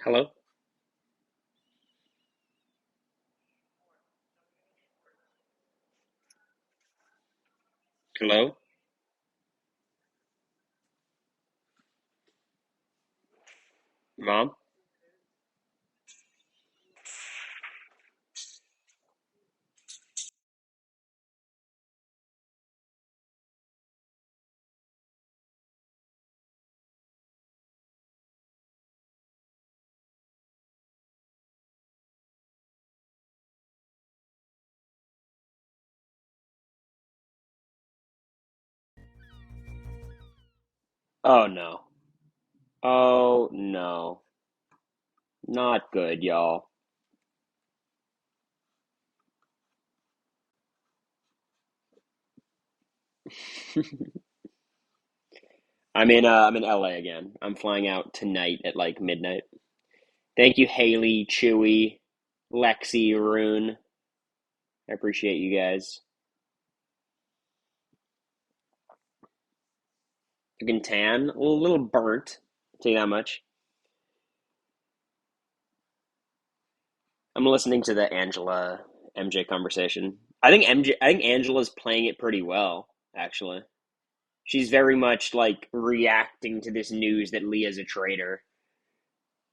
Hello? Hello? Mom? Oh no. Oh no. Not good, y'all. I'm in LA again. I'm flying out tonight at like midnight. Thank you, Haley, Chewy, Lexi, Rune. I appreciate you guys. Looking tan, a little burnt. I'll tell you that much. I'm listening to the Angela MJ conversation. I think Angela's playing it pretty well, actually. She's very much like reacting to this news that Leah's a traitor.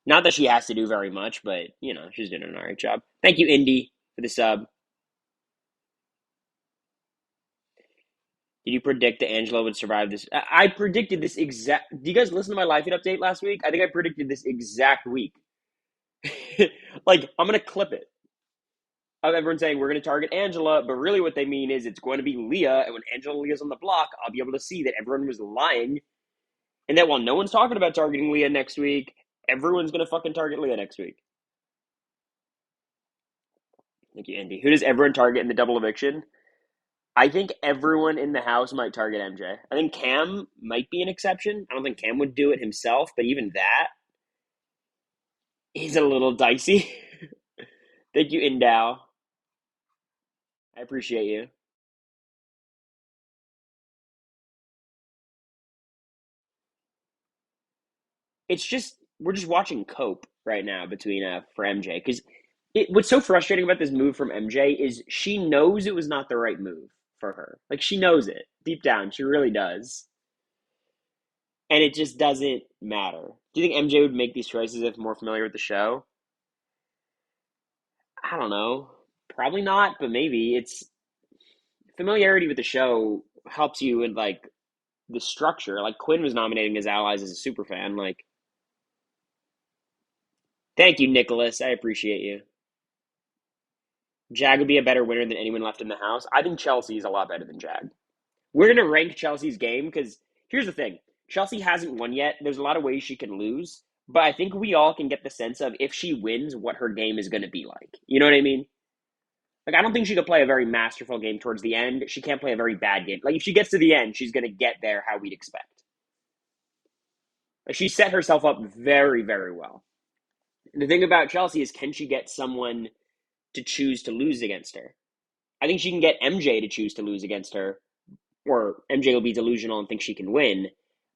Not that she has to do very much, but she's doing an alright job. Thank you, Indy, for the sub. Did you predict that Angela would survive this? I predicted this exact. Do you guys listen to my live feed update last week? I think I predicted this exact week. Like, I'm gonna clip it of everyone saying we're gonna target Angela, but really what they mean is it's going to be Leah, and when Angela Leah's on the block, I'll be able to see that everyone was lying, and that while no one's talking about targeting Leah next week, everyone's gonna fucking target Leah next week. Thank you, Indy. Who does everyone target in the double eviction? I think everyone in the house might target MJ. I think Cam might be an exception. I don't think Cam would do it himself, but even that is a little dicey. Thank you, Indow. I appreciate you. It's just we're just watching cope right now between for MJ because what's so frustrating about this move from MJ is she knows it was not the right move for her. Like she knows it deep down, she really does, and it just doesn't matter. Do you think MJ would make these choices if more familiar with the show? I don't know. Probably not, but maybe it's familiarity with the show helps you in like the structure. Like Quinn was nominating his allies as a super fan. Like, thank you, Nicholas. I appreciate you. Jag would be a better winner than anyone left in the house. I think Chelsea is a lot better than Jag. We're gonna rank Chelsea's game because here's the thing: Chelsea hasn't won yet. There's a lot of ways she can lose, but I think we all can get the sense of if she wins, what her game is going to be like. You know what I mean? Like, I don't think she could play a very masterful game towards the end. She can't play a very bad game. Like, if she gets to the end, she's going to get there how we'd expect. Like, she set herself up very, very well. And the thing about Chelsea is, can she get someone to choose to lose against her? I think she can get MJ to choose to lose against her, or MJ will be delusional and think she can win.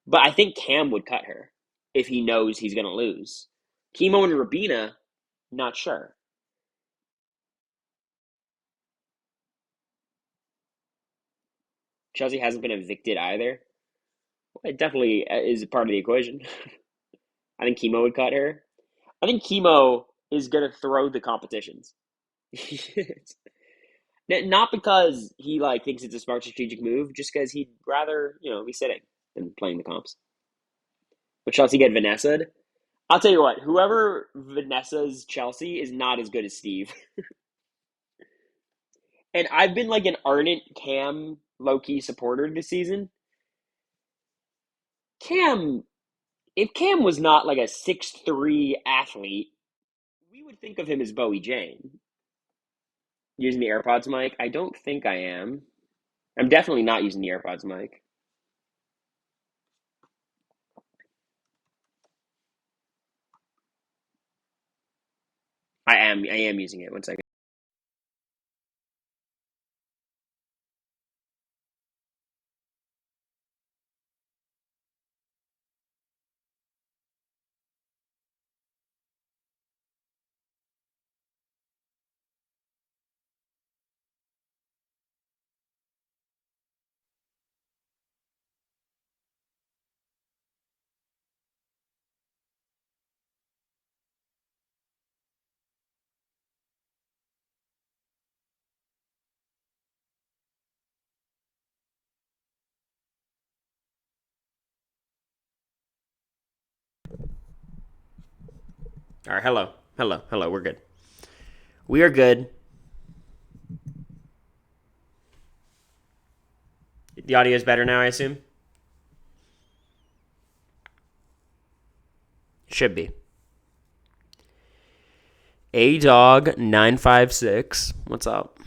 But I think Cam would cut her if he knows he's going to lose. Chemo and Rabina, not sure. Chelsea hasn't been evicted either. It definitely is part of the equation. I think Chemo would cut her. I think Chemo is gonna throw the competitions. Not because he like thinks it's a smart strategic move, just because he'd rather be sitting than playing the comps. But Chelsea get Vanessa. I'll tell you what, whoever Vanessa's Chelsea is not as good as Steve. And I've been like an ardent Cam low key supporter this season. Cam, if Cam was not like a 6'3" athlete, we would think of him as Bowie Jane. Using the AirPods mic? I don't think I am. I'm definitely not using the AirPods mic. I am using it. One second. All right, hello. We're good. We are good. The audio is better now, I assume? Should be. A-Dog956. What's up?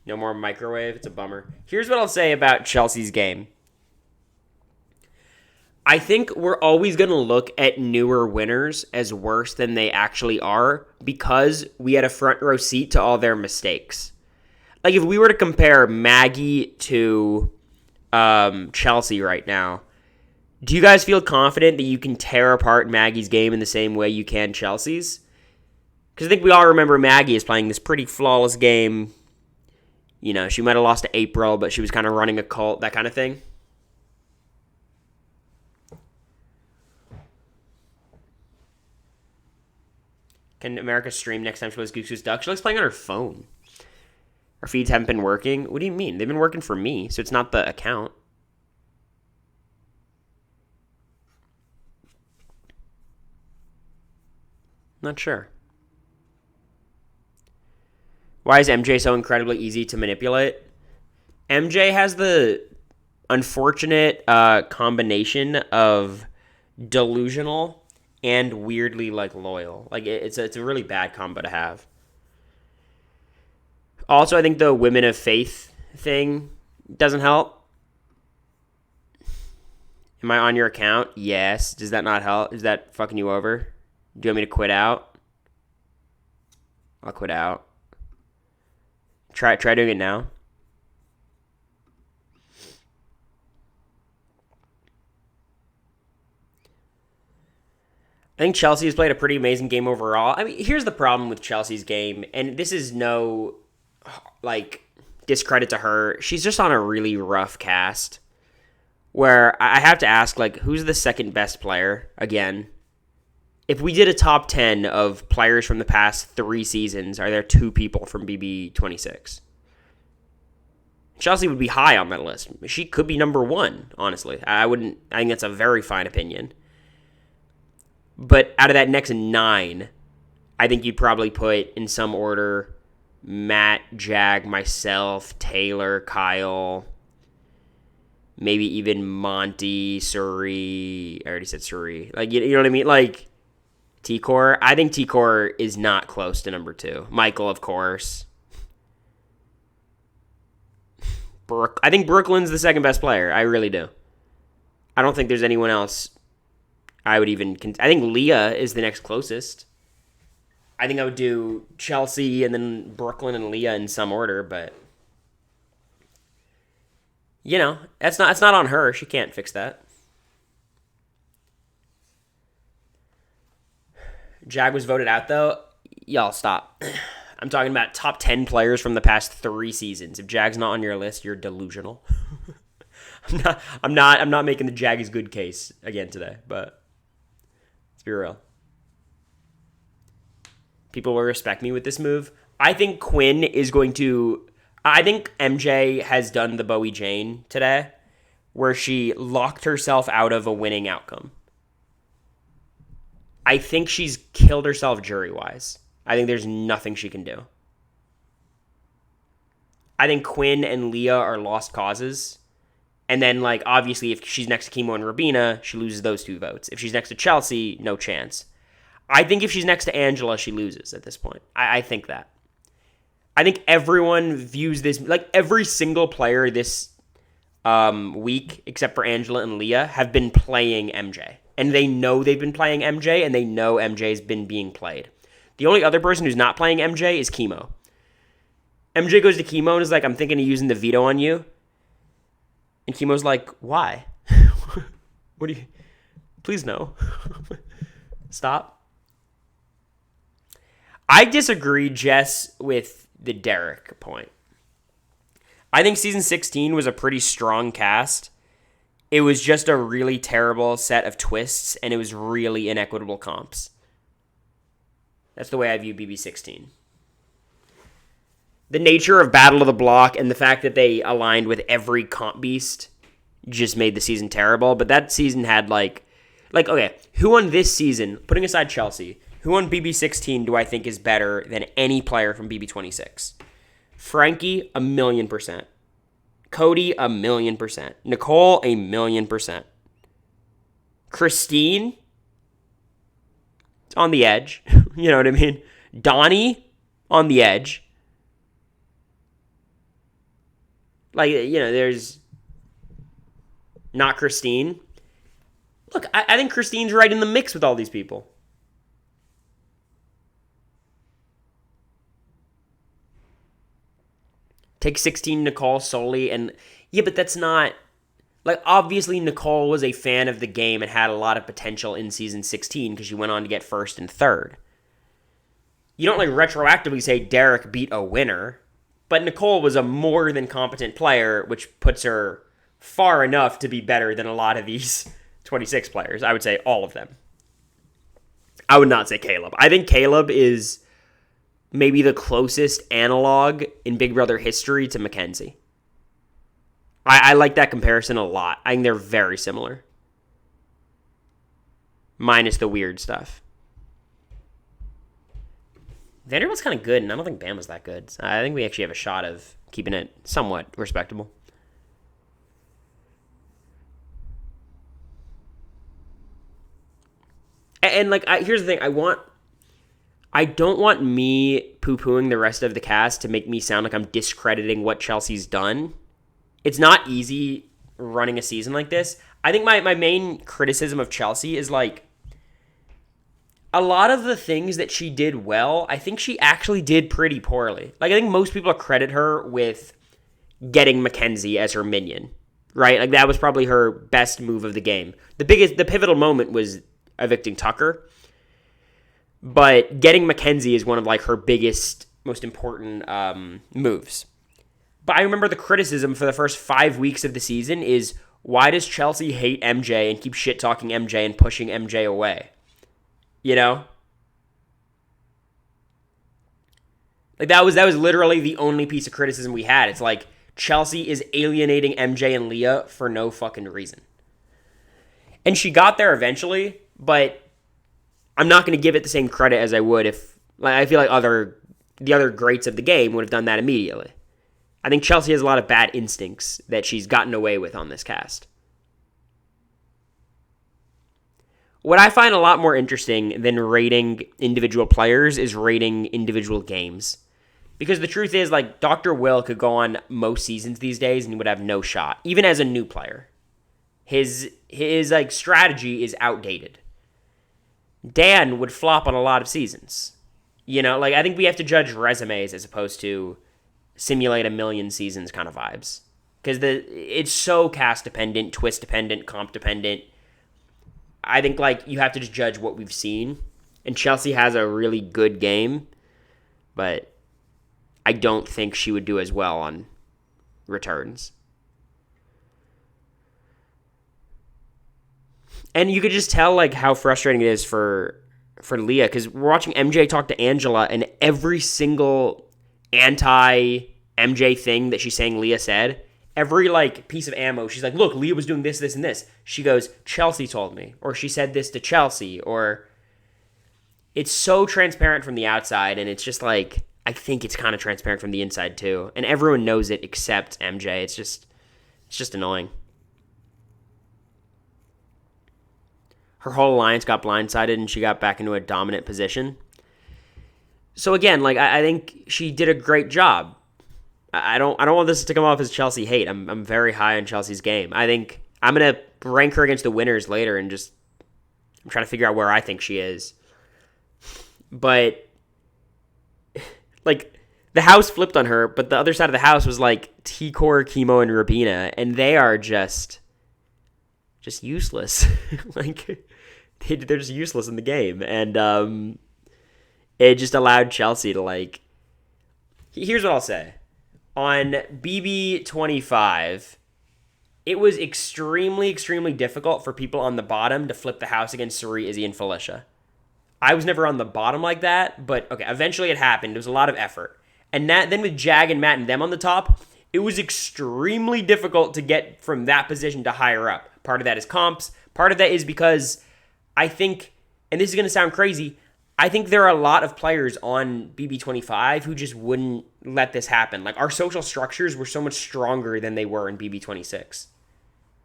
No more microwave. It's a bummer. Here's what I'll say about Chelsea's game. I think we're always going to look at newer winners as worse than they actually are because we had a front row seat to all their mistakes. Like, if we were to compare Maggie to Chelsie right now, do you guys feel confident that you can tear apart Maggie's game in the same way you can Chelsea's? Because I think we all remember Maggie is playing this pretty flawless game. You know, she might have lost to April, but she was kind of running a cult, that kind of thing. Can America stream next time she plays Goose Goose Duck? She likes playing on her phone. Our feeds haven't been working. What do you mean? They've been working for me, so it's not the account. Not sure. Why is MJ so incredibly easy to manipulate? MJ has the unfortunate combination of delusional and weirdly loyal. Like it's a really bad combo to have. Also, I think the women of faith thing doesn't help. Am I on your account? Yes. Does that not help? Is that fucking you over? Do you want me to quit out? I'll quit out. Try doing it now. I think Chelsea has played a pretty amazing game overall. I mean, here's the problem with Chelsea's game, and this is no, discredit to her. She's just on a really rough cast where I have to ask, who's the second best player again? If we did a top 10 of players from the past 3 seasons, are there 2 people from BB26? Chelsie would be high on that list. She could be number 1, honestly. I think that's a very fine opinion. But out of that next 9, I think you'd probably put, in some order, Matt, Jag, myself, Taylor, Kyle, maybe even Monty, Suri. I already said Suri. You know what I mean? T-Core. I think T-Core is not close to number 2. Michael, of course. I think Brooklyn's the second best player. I really do. I don't think there's anyone else I would even... I think Leah is the next closest. I think I would do Chelsie and then Brooklyn and Leah in some order, but... that's not on her. She can't fix that. Jag was voted out, though. Y'all, stop. I'm talking about top 10 players from the past 3 seasons. If Jag's not on your list, you're delusional. I'm not making the Jag is good case again today, but let's be real. People will respect me with this move. I think Quinn is going to... I think MJ has done the Bowie Jane today, where she locked herself out of a winning outcome. I think she's killed herself jury-wise. I think there's nothing she can do. I think Quinn and Leah are lost causes. And then, obviously, if she's next to Kimo and Rabina, she loses those 2 votes. If she's next to Chelsie, no chance. I think if she's next to Angela, she loses at this point. I think that. I think everyone views this... every single player this week, except for Angela and Leah, have been playing MJ. And they know they've been playing MJ, and they know MJ's been being played. The only other person who's not playing MJ is Kimo. MJ goes to Kimo and is like, I'm thinking of using the veto on you. And Kimo's like, why? What do you... Please no. Stop. I disagree, Jess, with the Derek point. I think season 16 was a pretty strong cast. It was just a really terrible set of twists, and it was really inequitable comps. That's the way I view BB16. The nature of Battle of the Block and the fact that they aligned with every comp beast just made the season terrible. But that season had, Like, okay, who on this season, putting aside Chelsie, who on BB16 do I think is better than any player from BB26? Frankie, 1,000,000%. Cody, 1,000,000%. Nicole, 1,000,000%. Christine, on the edge. You know what I mean? Donnie, on the edge. Like, there's not Christine. Look, I think Christine's right in the mix with all these people. Take 16 Nicole solely, and yeah, but that's not... Like, obviously, Nicole was a fan of the game and had a lot of potential in Season 16 because she went on to get first and third. You don't, retroactively say Derek beat a winner, but Nicole was a more than competent player, which puts her far enough to be better than a lot of these 26 players. I would say all of them. I would not say Caleb. I think Caleb is maybe the closest analog in Big Brother history to Mackenzie. I like that comparison a lot. I think they're very similar. Minus the weird stuff. Vanderbilt's kind of good, and I don't think Bama's that good. So I think we actually have a shot of keeping it somewhat respectable. And here's the thing. I don't want me poo-pooing the rest of the cast to make me sound like I'm discrediting what Chelsea's done. It's not easy running a season like this. I think my main criticism of Chelsie is a lot of the things that she did well, I think she actually did pretty poorly. I think most people credit her with getting Mackenzie as her minion, right? That was probably her best move of the game. The pivotal moment was evicting Tucker, but getting Mackenzie is one of her biggest, most important moves. But I remember the criticism for the first 5 weeks of the season is, why does Chelsie hate MJ and keep shit-talking MJ and pushing MJ away? You know? That was literally the only piece of criticism we had. It's Chelsie is alienating MJ and Leah for no fucking reason. And she got there eventually, but I'm not going to give it the same credit as I would if... I feel like the other greats of the game would have done that immediately. I think Chelsie has a lot of bad instincts that she's gotten away with on this cast. What I find a lot more interesting than rating individual players is rating individual games. Because the truth is, Dr. Will could go on most seasons these days and he would have no shot, even as a new player. His strategy is outdated. Dan would flop on a lot of seasons. I think we have to judge resumes as opposed to simulate a million seasons kind of vibes. Because it's so cast dependent, twist dependent, comp dependent. I think you have to just judge what we've seen. And Chelsie has a really good game, but I don't think she would do as well on returns. And you could just tell how frustrating it is for Leah, because we're watching MJ talk to Angela, and every single anti-MJ thing that she's saying Leah said, every piece of ammo, she's like, look, Leah was doing this, this, and this. She goes, Chelsie told me, or she said this to Chelsie, or it's so transparent from the outside, and it's just I think it's kind of transparent from the inside too, and everyone knows it except MJ. It's just annoying. Her whole alliance got blindsided, and she got back into a dominant position. So again, I think she did a great job. I don't want this to come off as Chelsie hate. I'm very high on Chelsea's game. I think I'm gonna rank her against the winners later, and I'm trying to figure out where I think she is. But the house flipped on her, but the other side of the house was T-Core, Chemo, and Rabina, and they are just useless. They're just useless in the game, and it just allowed Chelsie to Here's what I'll say. On BB25, it was extremely, extremely difficult for people on the bottom to flip the house against Suri, Izzy, and Felicia. I was never on the bottom like that, but okay, eventually it happened. It was a lot of effort. And then with Jag and Matt and them on the top, it was extremely difficult to get from that position to higher up. Part of that is comps. Part of that is because I think, and this is going to sound crazy, I think there are a lot of players on BB25 who just wouldn't let this happen. Like, our social structures were so much stronger than they were in BB26.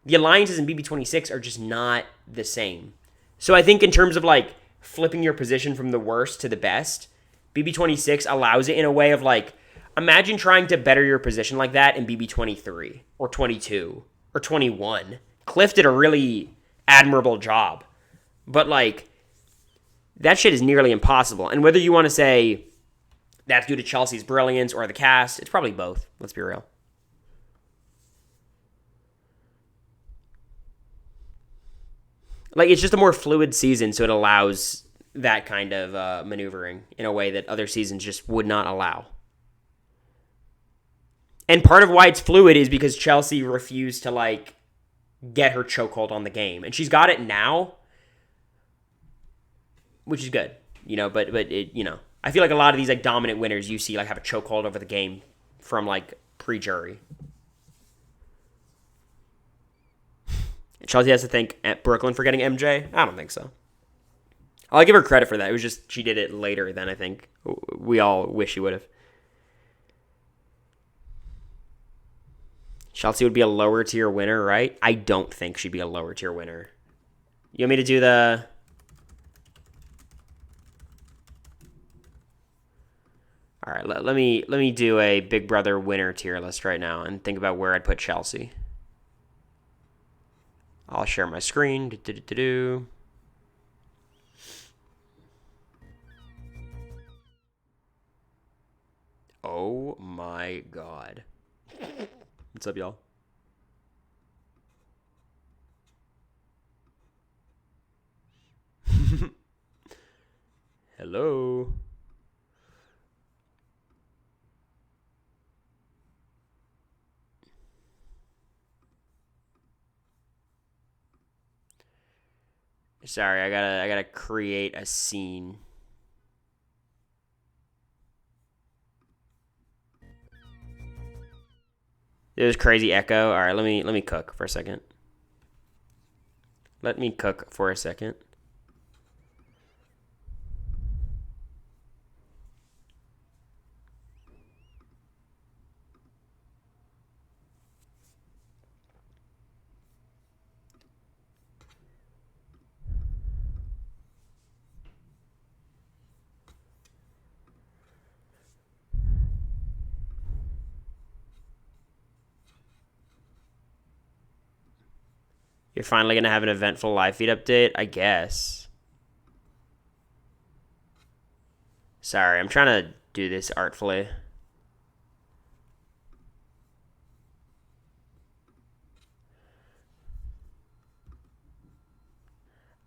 The alliances in BB26 are just not the same. So I think in terms of like flipping your position from the worst to the best, BB26 allows it in a way of like, imagine trying to better your position like that in BB23 or 22 or 21. Cliff did a really admirable job. But like, that shit is nearly impossible. And whether you want to say that's due to Chelsea's brilliance or the cast, it's probably both. Let's be real. Like, it's just a more fluid season, so it allows that kind of maneuvering in a way that other seasons just would not allow. And part of why it's fluid is because Chelsie refused to, like, get her chokehold on the game. And she's got it now, which is good, but it, I feel like a lot of these, like, dominant winners you see, like, have a chokehold over the game from, like, pre-jury. Chelsie has to thank Brooklyn for getting MJ? I don't think so. I'll give her credit for that. It was just she did it later than I think we all wish she would have. Chelsie would be a lower tier winner, right? I don't think she'd be a lower tier winner. You want me to do the... All right, let me do a Big Brother winner tier list right now and think about where I'd put Chelsie. I'll share my screen. Oh my god. What's up, y'all? Hello. Sorry, I gotta create a scene. There's crazy echo. All right, let me cook for a second. Let me cook for a second. You're finally going to have an eventful live feed update? I guess. Sorry, I'm trying to do this artfully.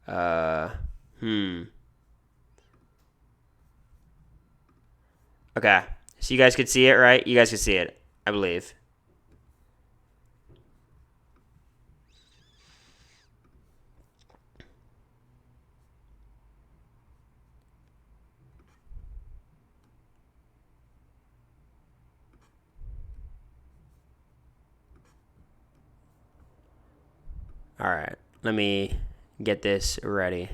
Okay. So you guys could see it, right? You guys could see it, I believe. All right. Let me get this ready.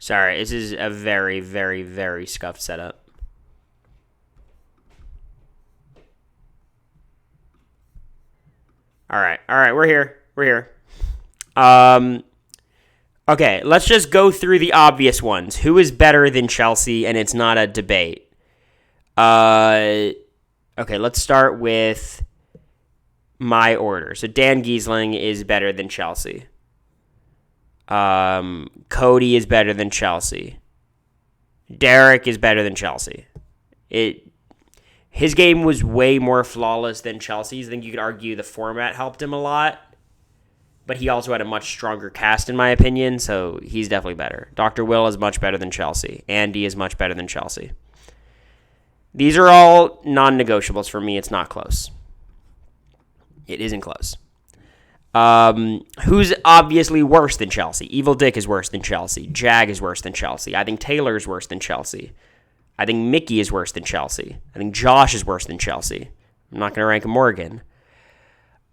Sorry, this is a very, very, very scuffed setup. All right, we're here. Okay, let's just go through the obvious ones. Who is better than Chelsie? And it's not a debate. Okay, let's start with my order. So Dan Giesling is better than Chelsie. Cody is better than Chelsie. Derek is better than Chelsie. His game was way more flawless than Chelsea's. I think you could argue the format helped him a lot. But he also had a much stronger cast, in my opinion, so he's definitely better. Dr. Will is much better than Chelsie. Andy is much better than Chelsie. These are all non-negotiables for me. It's not close. It isn't close. Who's obviously worse than Chelsie? Evil Dick is worse than Chelsie. Jag is worse than Chelsie. I think Taylor is worse than Chelsie. I think Mickey is worse than Chelsie. I think Josh is worse than Chelsie. I'm not going to rank Morgan.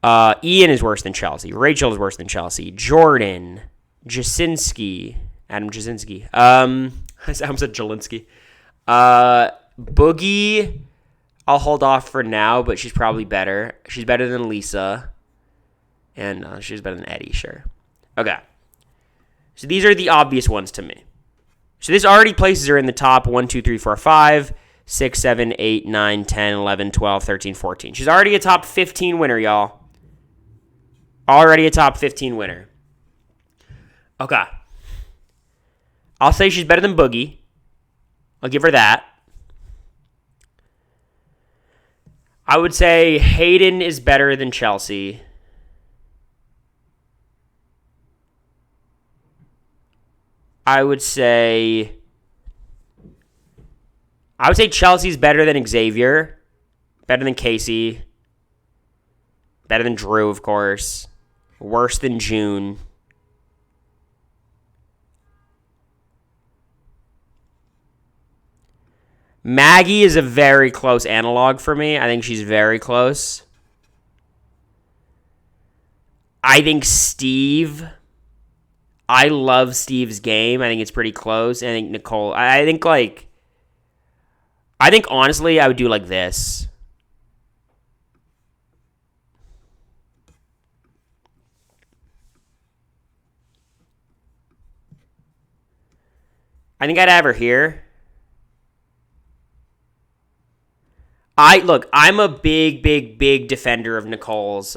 Ian is worse than Chelsie. Rachel is worse than Chelsie. Jordan, Adam Jasinski. I almost said Jelinski. Boogie, I'll hold off for now, but she's probably better. She's better than Lisa. And she's better than Eddie, sure. Okay. So these are the obvious ones to me. So this already places her in the top 1, 2, 3, 4, 5, 6, 7, 8, 9, 10, 11, 12, 13, 14. She's already a top 15 winner, y'all. Already a top 15 winner. Okay. I'll say she's better than Boogie. I'll give her that. I would say Hayden is better than Chelsie. I would say Chelsea's better than Xavier, better than Casey, better than Drew, of course, worse than June. Maggie is a very close analog for me. I think she's very close. I think Steve... I love Steve's game. I think it's pretty close. I think Nicole... I think honestly, I would do like this. I think I'd have her here. I'm a big defender of Nicole's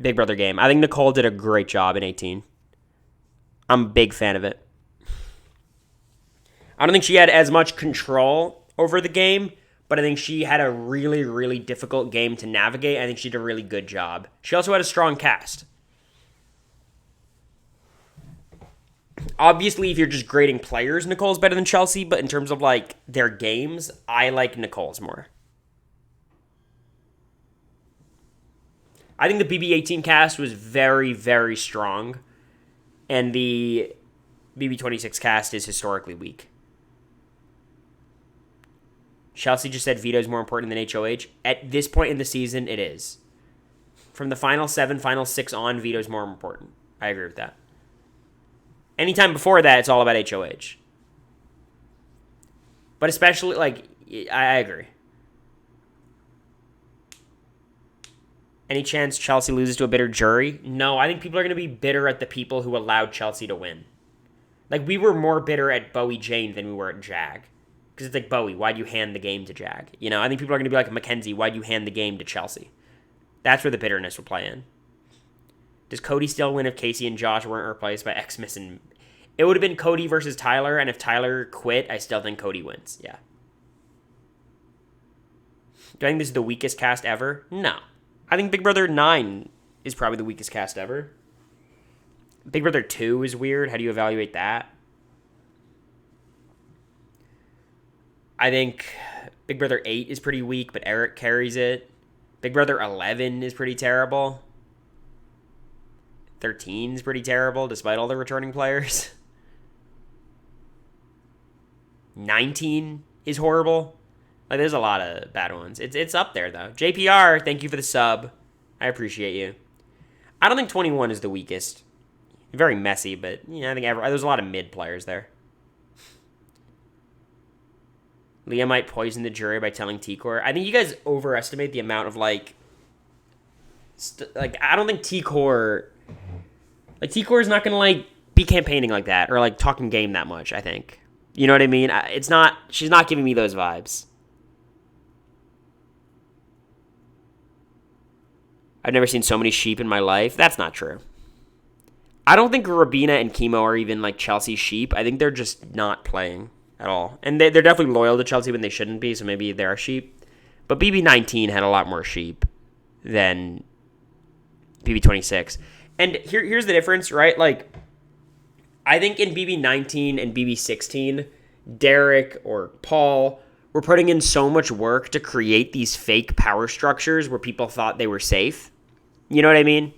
Big Brother game. I think Nicole did a great job in 18. I'm a big fan of it. I don't think she had as much control over the game, but I think she had a really, really difficult game to navigate. I think she did a really good job. She also had a strong cast. Obviously, if you're just grading players, Nicole's better than Chelsie, but in terms of like their games, I like Nicole's more. I think the BB18 cast was very, very strong. And the BB26 cast is historically weak. Chelsie just said veto is more important than HOH. At this point in the season, it is. From the final 7, final 6 on, veto is more important. I agree with that. Anytime before that, it's all about HOH. But especially, I agree. Any chance Chelsie loses to a bitter jury? No, I think people are going to be bitter at the people who allowed Chelsie to win. We were more bitter at Bowie Jane than we were at Jag. Because it's like, Bowie, why'd you hand the game to Jag? I think people are going to be like, Mackenzie, why'd you hand the game to Chelsie? That's where the bitterness will play in. Does Cody still win if Casey and Josh weren't replaced by Xmas and... It would have been Cody versus Tyler, and if Tyler quit, I still think Cody wins. Yeah. Do I think this is the weakest cast ever? No. I think Big Brother 9 is probably the weakest cast ever. Big Brother 2 is weird. How do you evaluate that? I think Big Brother 8 is pretty weak, but Eric carries it. Big Brother 11 is pretty terrible. 13 is pretty terrible, despite all the returning players. 19 is horrible. There's a lot of bad ones. It's up there, though. JPR, thank you for the sub. I appreciate you. I don't think 21 is the weakest. Very messy, but I think there's a lot of mid players there. Leah might poison the jury by telling T-Core. I think you guys overestimate the amount of, I don't think T-Core... T-Core is not going to, be campaigning like that or, talking game that much, I think. You know what I mean? She's not giving me those vibes. I've never seen so many sheep in my life. That's not true. I don't think Rabina and Chemo are even, Chelsea's sheep. I think they're just not playing at all. And they're definitely loyal to Chelsie when they shouldn't be, so maybe they're sheep. But BB19 had a lot more sheep than BB26. And here's the difference, right? I think in BB19 and BB16, Derek or Paul were putting in so much work to create these fake power structures where people thought they were safe. You know what I mean?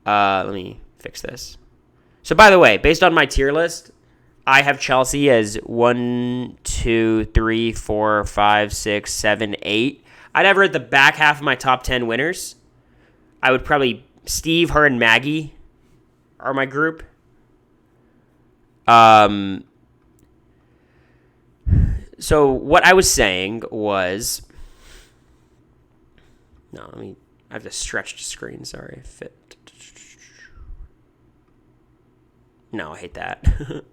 Let me fix this. So, by the way, based on my tier list, I have Chelsie as 1, 2, 3, 4, 5, 6, 7, 8. I'd have her at the back half of my top 10 winners. I would probably Steve, her, and Maggie are my group. So what I was saying was, no, I have to stretch the screen. Sorry, fit. No, I hate that.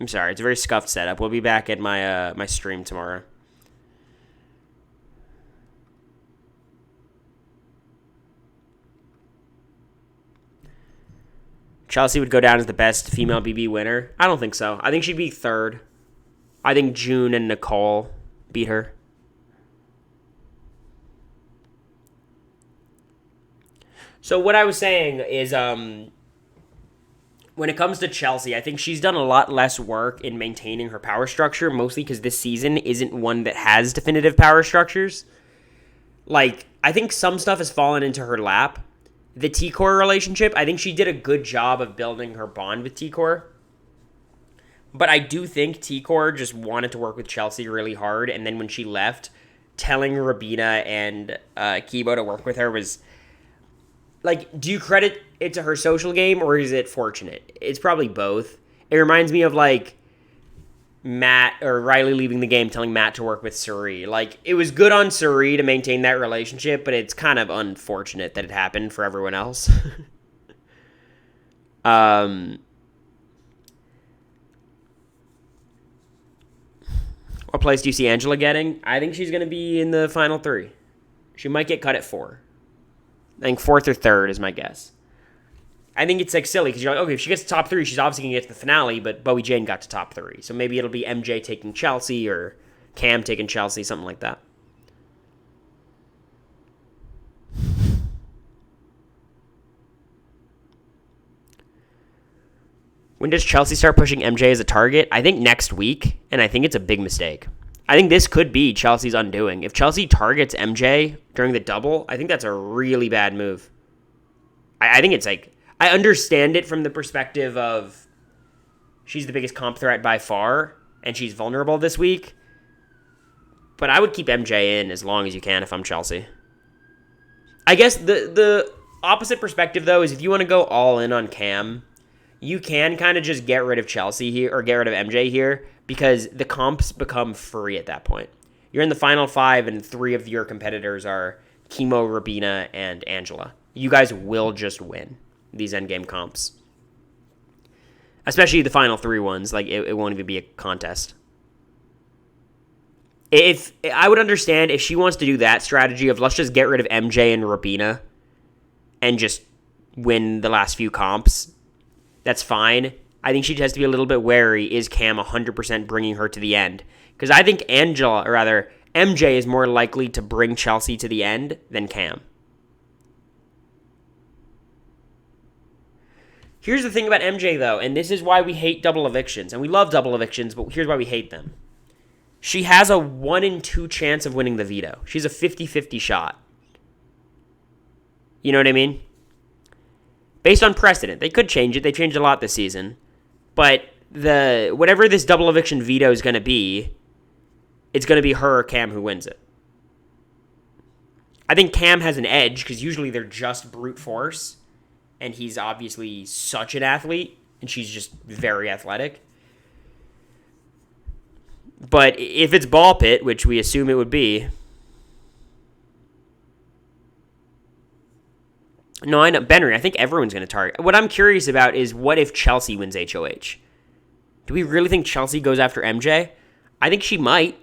I'm sorry, it's a very scuffed setup. We'll be back at my stream tomorrow. Chelsie would go down as the best female BB winner. I don't think so. I think she'd be third. I think June and Nicole beat her. So what I was saying is, when it comes to Chelsie, I think she's done a lot less work in maintaining her power structure, mostly because this season isn't one that has definitive power structures. Like, I think some stuff has fallen into her lap. The T-Core relationship, I think she did a good job of building her bond with T-Core. But I do think T-Core just wanted to work with Chelsie really hard, and then when she left, telling Rabina and Kibo to work with her was... Like, do you credit it to her social game, or is it fortunate? It's probably both. It reminds me of, like, Matt or Riley leaving the game, telling Matt to work with Suri. Like, it was good on Suri to maintain that relationship, but it's kind of unfortunate that it happened for everyone else. What place do you see Angela getting? I think she's going to be in the final 3. She might get cut at 4. I think 4th or 3rd is my guess. I think it's like silly because you're like, okay, if she gets to top 3, she's obviously going to get to the finale, but Bowie Jane got to top 3. So maybe it'll be MJ taking Chelsie or Cam taking Chelsie, something like that. When does Chelsie start pushing MJ as a target? I think next week, and I think it's a big mistake. I think this could be Chelsea's undoing. If Chelsie targets MJ during the double, I think that's a really bad move. I think it's like... I understand it from the perspective of she's the biggest comp threat by far, and she's vulnerable this week. But I would keep MJ in as long as you can if I'm Chelsie. I guess the opposite perspective, though, is if you want to go all in on Cam, you can kind of just get rid of Chelsie here, or get rid of MJ here, because the comps become free at that point. You're in the final 5, and 3 of your competitors are Chemo, Rabina, and Angela. You guys will just win these endgame comps. Especially the final 3 ones. Like, it won't even be a contest. If I would understand if she wants to do that strategy of let's just get rid of MJ and Rabina and just win the last few comps, that's fine. I think she has to be a little bit wary. Is Cam 100% bringing her to the end? Because I think MJ is more likely to bring Chelsie to the end than Cam. Here's the thing about MJ, though, and this is why we hate double evictions. And we love double evictions, but here's why we hate them. She has a 1 in 2 chance of winning the veto. She's a 50-50 shot. You know what I mean? Based on precedent. They could change it. They changed a lot this season. But whatever this double eviction veto is going to be, it's going to be her or Cam who wins it. I think Cam has an edge because usually they're just brute force. And he's obviously such an athlete, and she's just very athletic. But if it's ball pit, which we assume it would be... No, I know. Benry, I think everyone's going to target. What I'm curious about is what if Chelsie wins HOH? Do we really think Chelsie goes after MJ? I think she might.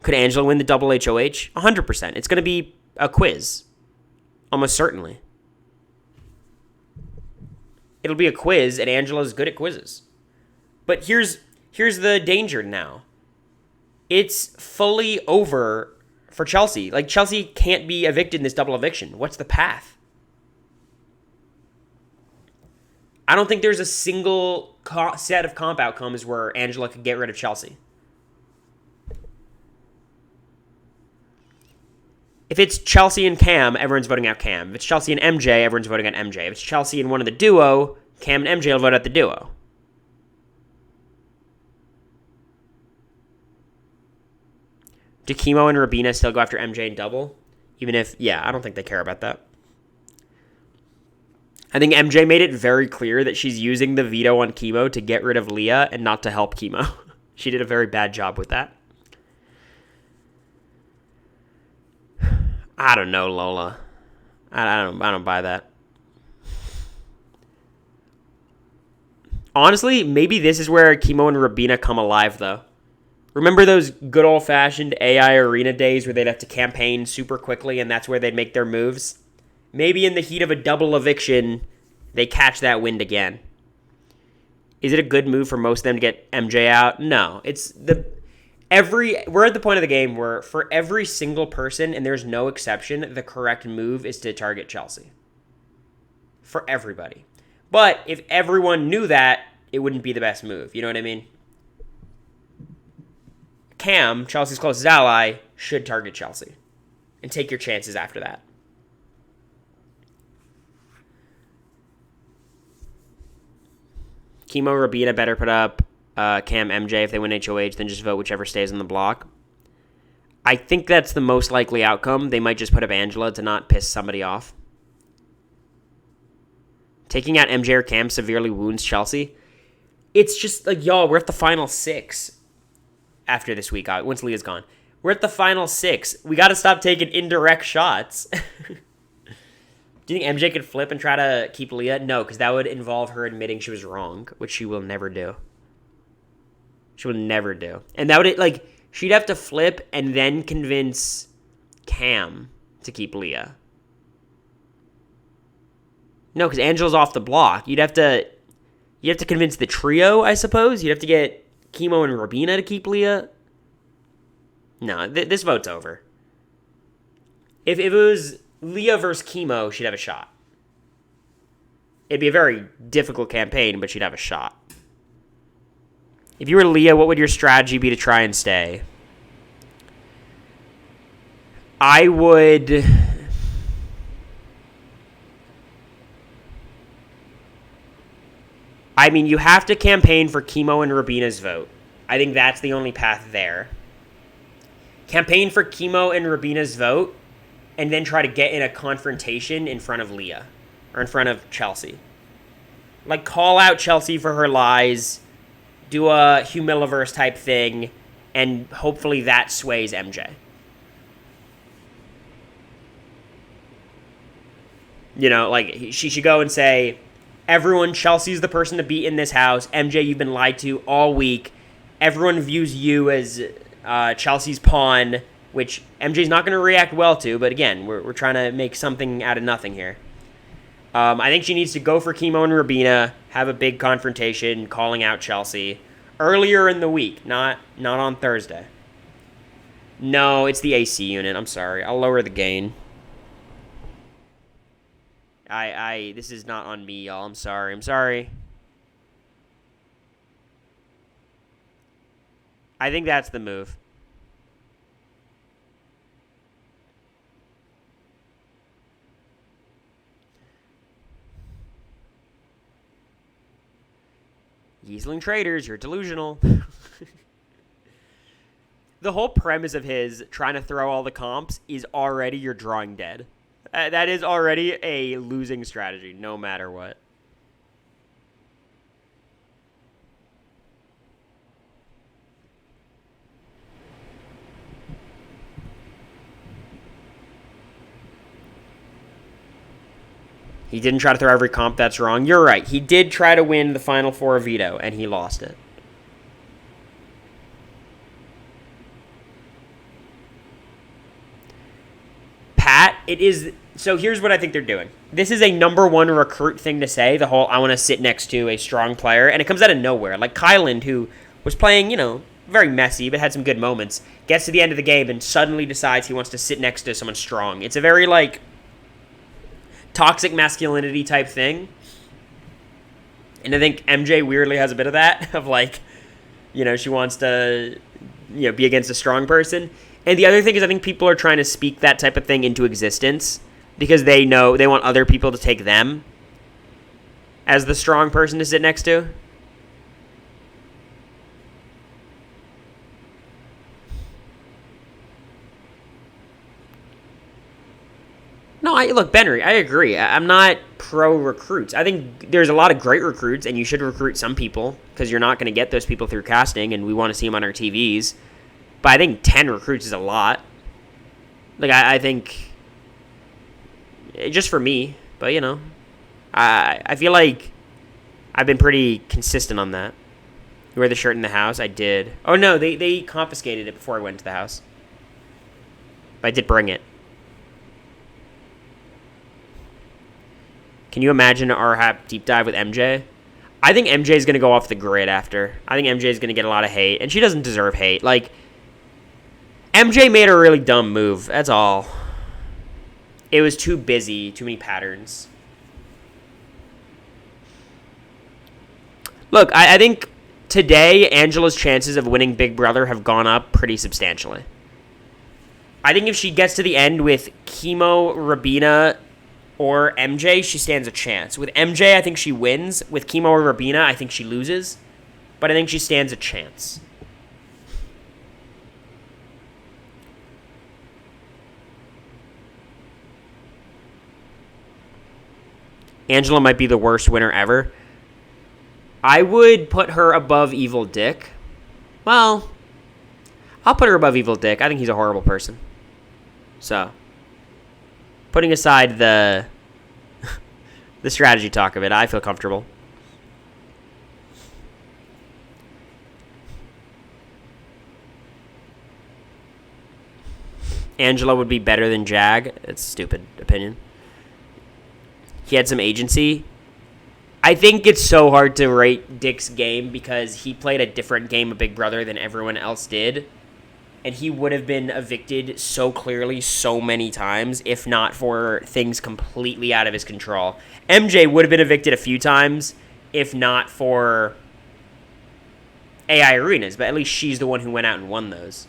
Could Angela win the double HOH? 100%. It's going to be a quiz. Almost certainly. It'll be a quiz, and Angela's good at quizzes. But here's the danger now. It's fully over for Chelsie. Like, Chelsie can't be evicted in this double eviction. What's the path? I don't think there's a single set of comp outcomes where Angela could get rid of Chelsie. If it's Chelsie and Cam, everyone's voting out Cam. If it's Chelsie and MJ, everyone's voting out MJ. If it's Chelsie and one of the duo, Cam and MJ will vote out the duo. Do Chemo and Rabina still go after MJ and double? Even if, I don't think they care about that. I think MJ made it very clear that she's using the veto on Chemo to get rid of Leah and not to help Chemo. She did a very bad job with that. I don't know, Lola. I don't buy that. Honestly, maybe this is where Chemo and Rabina come alive, though. Remember those good old-fashioned AI arena days where they'd have to campaign super quickly and that's where they'd make their moves? Maybe in the heat of a double eviction, they catch that wind again. Is it a good move for most of them to get MJ out? No. We're at the point of the game where for every single person, and there's no exception, the correct move is to target Chelsie. For everybody. But if everyone knew that, it wouldn't be the best move. You know what I mean? Cam, Chelsea's closest ally, should target Chelsie. And take your chances after that. Chemo Rabina better put up Cam MJ if they win HOH, then just vote whichever stays on the block. I think that's the most likely outcome. They might just put up Angela to not piss somebody off. Taking out MJ or Cam severely wounds Chelsie. It's just like, y'all, we're at the final 6 after this week, once Leah's gone. We're at the final 6. We got to stop taking indirect shots. Do you think MJ could flip and try to keep Leah? No, because that would involve her admitting she was wrong, which she will never do. She will never do. And that would, she'd have to flip and then convince Cam to keep Leah. No, because Angela's off the block. You'd have to convince the trio, I suppose. You'd have to get Chemo and Rabina to keep Leah. No, this vote's over. If it was Leah versus Chemo, she'd have a shot. It'd be a very difficult campaign, but she'd have a shot. If you were Leah, what would your strategy be to try and stay? I would... I mean, you have to campaign for Chemo and Rabina's vote. I think that's the only path there. Campaign for Chemo and Rabina's vote, and then try to get in a confrontation in front of Leah. Or in front of Chelsie. Call out Chelsie for her lies, do a Humiliverse type thing, and hopefully that sways MJ. You know, she should go and say, everyone, Chelsea's the person to beat in this house. MJ, you've been lied to all week. Everyone views you as Chelsea's pawn, which MJ's not going to react well to, but again, we're trying to make something out of nothing here. I think she needs to go for Chemo and Rabina, have a big confrontation, calling out Chelsie earlier in the week, not on Thursday. No, it's the AC unit. I'm sorry. I'll lower the gain. This is not on me, y'all. I'm sorry. I think that's the move. Giesling traders, you're delusional. The whole premise of his trying to throw all the comps is already you're drawing dead. That is already a losing strategy, no matter what. He didn't try to throw every comp. That's wrong. You're right. He did try to win the Final Four veto, and he lost it. Pat, it is... So here's what I think they're doing. This is a number one recruit thing to say, the whole I want to sit next to a strong player, and it comes out of nowhere. Like Kyland, who was playing, very messy, but had some good moments. Gets to the end of the game and suddenly decides he wants to sit next to someone strong. It's a very, like, toxic masculinity type thing. And I think MJ weirdly has a bit of that, of, like, she wants to, be against a strong person. And the other thing is I think people are trying to speak that type of thing into existence because they know they want other people to take them as the strong person to sit next to. No, look, Benry, I agree. I'm not pro recruits. I think there's a lot of great recruits, and you should recruit some people because you're not going to get those people through casting, and we want to see them on our TVs. But I think 10 recruits is a lot. Like, I think, just for me, but, I feel like I've been pretty consistent on that. You wear the shirt in the house? I did. Oh, no, they confiscated it before I went to the house. But I did bring it. Can you imagine our deep dive with MJ? I think MJ is going to go off the grid after. I think MJ is going to get a lot of hate, and she doesn't deserve hate. Like, MJ made a really dumb move. That's all. It was too busy, too many patterns. Look, I think today Angela's chances of winning Big Brother have gone up pretty substantially. I think if she gets to the end with Chemo, Rabina, or MJ, she stands a chance. With MJ, I think she wins. With Chemo or Rabina, I think she loses. But I think she stands a chance. Angela might be the worst winner ever. I would put her above Evil Dick. Well, I'll put her above Evil Dick. I think he's a horrible person. So, putting aside the strategy talk of it, I feel comfortable. Angela would be better than Jag. It's a stupid opinion. He had some agency. I think it's so hard to rate Dick's game because he played a different game of Big Brother than everyone else did. And he would have been evicted so clearly so many times if not for things completely out of his control. MJ would have been evicted a few times if not for AI arenas, but at least she's the one who went out and won those.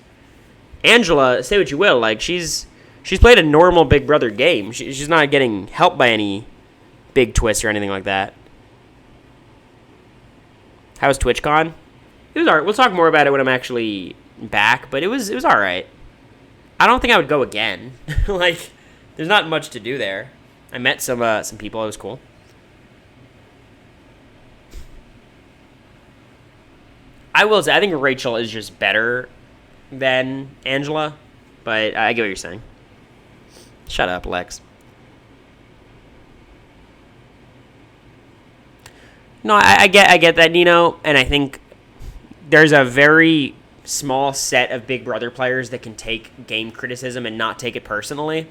Angela, say what you will, like she's played a normal Big Brother game. She's not getting helped by any big twists or anything like that. How was TwitchCon? It was alright. We'll talk more about it when I'm actually back, but it was alright. I don't think I would go again. Like, there's not much to do there. I met some people. It was cool. I will say, I think Rachel is just better than Angela, but I get what you're saying. Shut up, Lex. No, I get that, Nino, and I think there's a very small set of Big Brother players that can take game criticism and not take it personally.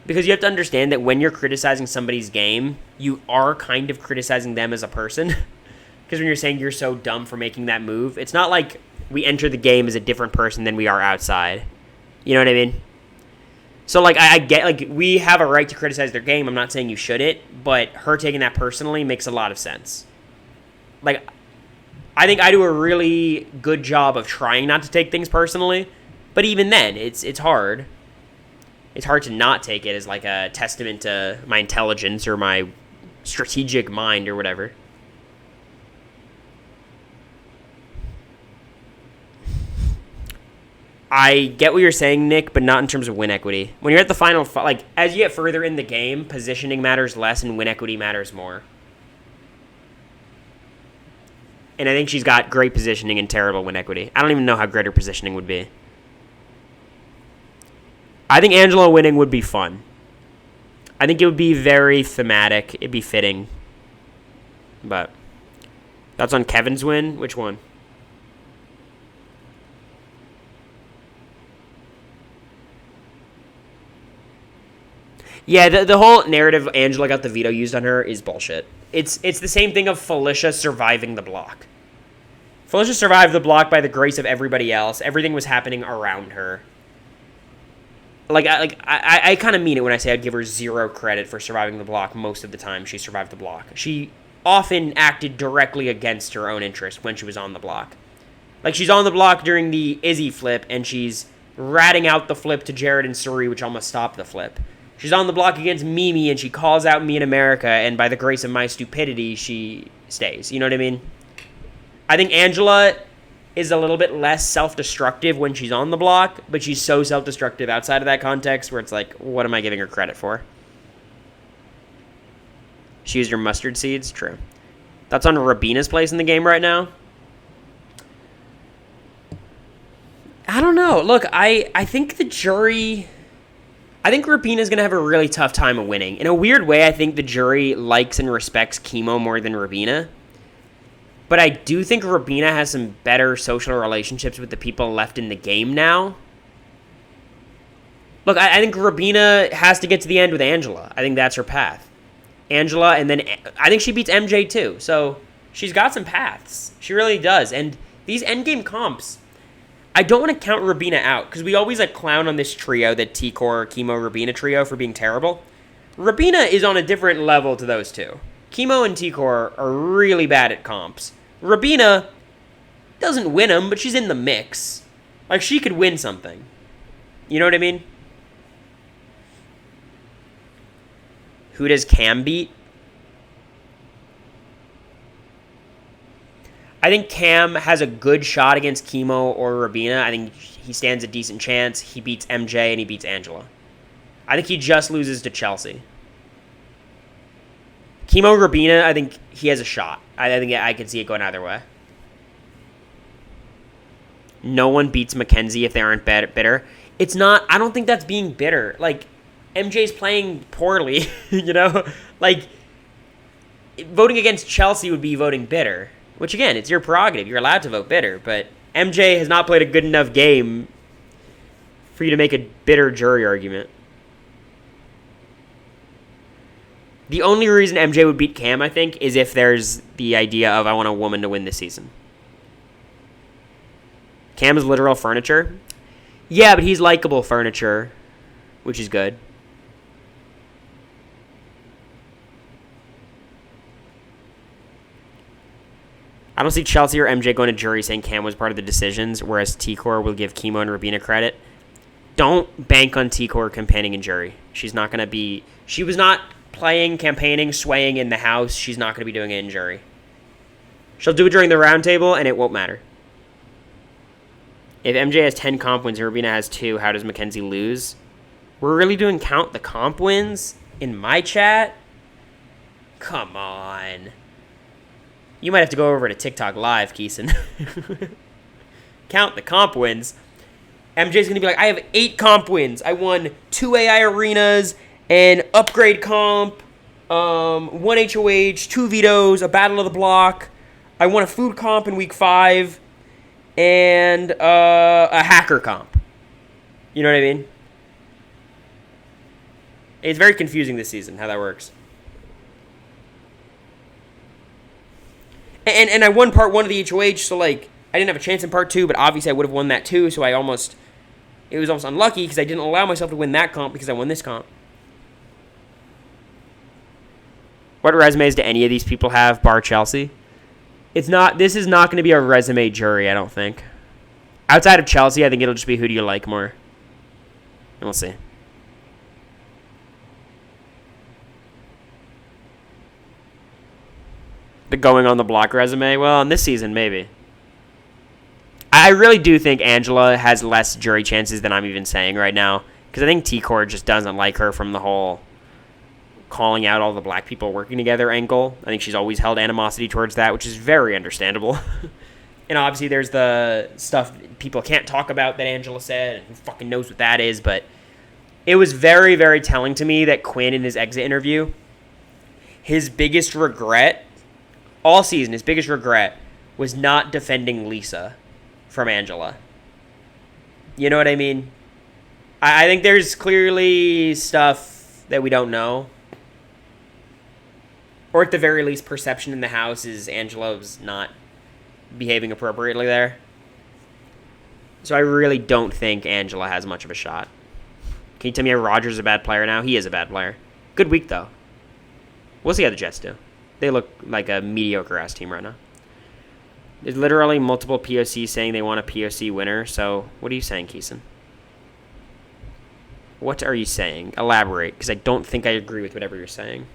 Because you have to understand that when you're criticizing somebody's game, you are kind of criticizing them as a person. Because when you're saying you're so dumb for making that move, it's not like we enter the game as a different person than we are outside. You know what I mean? So, like, I get, like, we have a right to criticize their game. I'm not saying you shouldn't, but her taking that personally makes a lot of sense. Like, I think I do a really good job of trying not to take things personally, but even then, it's hard. It's hard to not take it as, like, a testament to my intelligence or my strategic mind or whatever. I get what you're saying, Nick, but not in terms of win equity. When you're at the final, like, as you get further in the game, positioning matters less and win equity matters more. And I think she's got great positioning and terrible win equity. I don't even know how great her positioning would be. I think Angela winning would be fun. I think it would be very thematic. It'd be fitting. But that's on Kevin's win? Which one? Yeah, the whole narrative Angela got the veto used on her is bullshit. It's the same thing of Felicia surviving the block. Felicia survived the block by the grace of everybody else. Everything was happening around her. I kind of mean it when I say I'd give her zero credit for surviving the block most of the time she survived the block. She often acted directly against her own interest when she was on the block. Like, she's on the block during the Izzy flip, and she's ratting out the flip to Jared and Suri, which almost stopped the flip. She's on the block against Mimi, and she calls out Me in America, and by the grace of my stupidity, she stays. You know what I mean? I think Angela is a little bit less self-destructive when she's on the block, but she's so self-destructive outside of that context where it's like, what am I giving her credit for? She used her mustard seeds? True. That's on Rabina's place in the game right now. I don't know. Look, I think the jury... I think Rabina's going to have a really tough time of winning. In a weird way, I think the jury likes and respects Chemo more than Rabina. But I do think Rabina has some better social relationships with the people left in the game now. Look, I think Rabina has to get to the end with Angela. I think that's her path. Angela, and then I think she beats MJ too. So she's got some paths. She really does. And these endgame comps, I don't want to count Rabina out, because we always clown on this trio, the T-Core, Chemo, Rabina trio, for being terrible. Rabina is on a different level to those two. Chemo and T-Core are really bad at comps. Rabina doesn't win them, but she's in the mix. Like, she could win something. You know what I mean? Who does Cam beat? I think Cam has a good shot against Chemo or Rabina. I think he stands a decent chance. He beats MJ and he beats Angela. I think he just loses to Chelsie. Chemo Rabina, I think he has a shot. I think I could see it going either way. No one beats Mackenzie if they aren't bitter. It's not, I don't think that's being bitter. Like, MJ's playing poorly, you know? Like, voting against Chelsie would be voting bitter. Which, again, it's your prerogative. You're allowed to vote bitter. But MJ has not played a good enough game for you to make a bitter jury argument. The only reason MJ would beat Cam, I think, is if there's the idea of I want a woman to win this season. Cam is literal furniture. Yeah, but he's likable furniture, which is good. I don't see Chelsie or MJ going to jury saying Cam was part of the decisions, whereas T-Core will give Chemo and Rabina credit. Don't bank on T-Core campaigning in jury. She's not going to be... She was not playing, campaigning, swaying in the house. She's not going to be doing it in jury. She'll do it during the roundtable, and it won't matter. If MJ has 10 comp wins and Rabina has 2, how does Mackenzie lose? We're really doing count the comp wins in my chat? Come on. You might have to go over to TikTok Live, Keeson. Count the comp wins. MJ's going to be like, I have 8 comp wins. I won 2 AI arenas, an upgrade comp, 1 HOH, 2 vetoes, a battle of the block. I won a food comp in week 5, and a hacker comp. You know what I mean? It's very confusing this season how that works. And I won part 1 of the HOH, so, like, I didn't have a chance in part 2, but obviously I would have won that too, so it was almost unlucky because I didn't allow myself to win that comp because I won this comp. What resumes do any of these people have, bar Chelsie? This is not going to be a resume jury, I don't think. Outside of Chelsie, I think it'll just be who do you like more. And we'll see. The going on the block resume? Well, in this season, maybe. I really do think Angela has less jury chances than I'm even saying right now. Because I think T-Core just doesn't like her from the whole calling out all the black people working together angle. I think she's always held animosity towards that, which is very understandable. And obviously there's the stuff people can't talk about that Angela said, and who fucking knows what that is. But it was very, very telling to me that Quinn, in his exit interview, his biggest regret all season, his biggest regret was not defending Lisa from Angela. You know what I mean? I think there's clearly stuff that we don't know. Or at the very least, perception in the house is Angela was not behaving appropriately there. So I really don't think Angela has much of a shot. Can you tell me Rogers is a bad player now? He is a bad player. Good week, though. We'll see how the Jets do. They look like a mediocre-ass team right now. There's literally multiple POCs saying they want a POC winner, so what are you saying, Keeson? What are you saying? Elaborate, because I don't think I agree with whatever you're saying.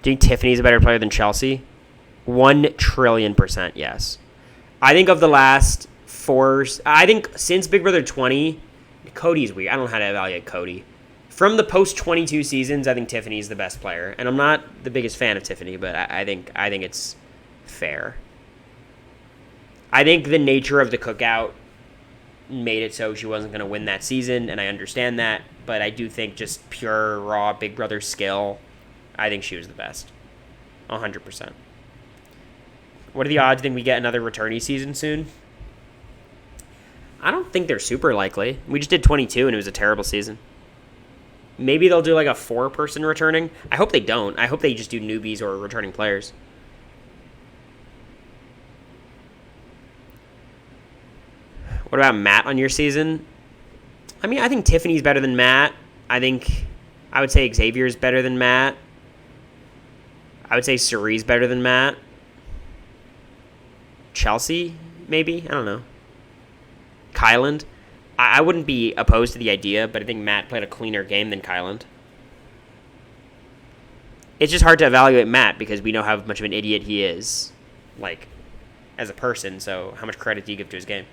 Do you think Tiffany's a better player than Chelsie? 1,000,000,000,000% yes. I think of the last four... I think since Big Brother 20, Cody's weird. I don't know how to evaluate Cody. From the post-22 seasons, I think Tiffany's the best player. And I'm not the biggest fan of Tiffany, but I think it's fair. I think the nature of the cookout made it so she wasn't going to win that season, and I understand that. But I do think just pure, raw Big Brother skill, I think she was the best. 100%. What are the odds? Think we get another returnee season soon? I don't think they're super likely. We just did 22, and it was a terrible season. Maybe they'll do like a 4-person returning. I hope they don't. I hope they just do newbies or returning players. What about Matt on your season? I mean, I think Tiffany's better than Matt. I would say Xavier's better than Matt. I would say Cerie's better than Matt. Chelsie, maybe? I don't know. Kyland. I wouldn't be opposed to the idea, but I think Matt played a cleaner game than Kyland. It's just hard to evaluate Matt because we know how much of an idiot he is, like, as a person, so how much credit do you give to his game?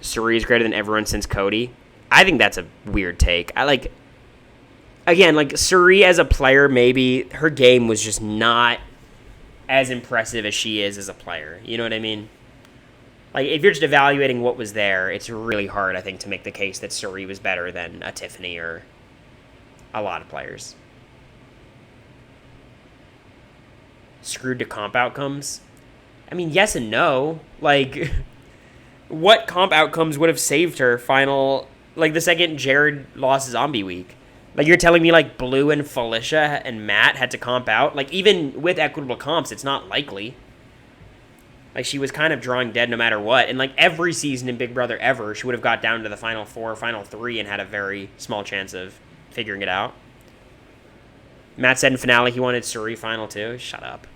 Cerie's greater than everyone since Cody. I think that's a weird take. Again, Cerie as a player, maybe her game was just not as impressive as she is as a player. You know what I mean? Like, if you're just evaluating what was there, it's really hard, I think, to make the case that Cerie was better than a Tiffany or a lot of players. Screwed to comp outcomes? I mean, yes and no. Like, what comp outcomes would have saved her final... Like, the second Jared lost Zombie Week. Like, you're telling me, like, Blue and Felicia and Matt had to comp out? Like, even with equitable comps, it's not likely. Like, she was kind of drawing dead no matter what. And, like, every season in Big Brother ever, she would have got down to the final 4, final 3, and had a very small chance of figuring it out. Matt said in finale he wanted Cerie final 2. Shut up.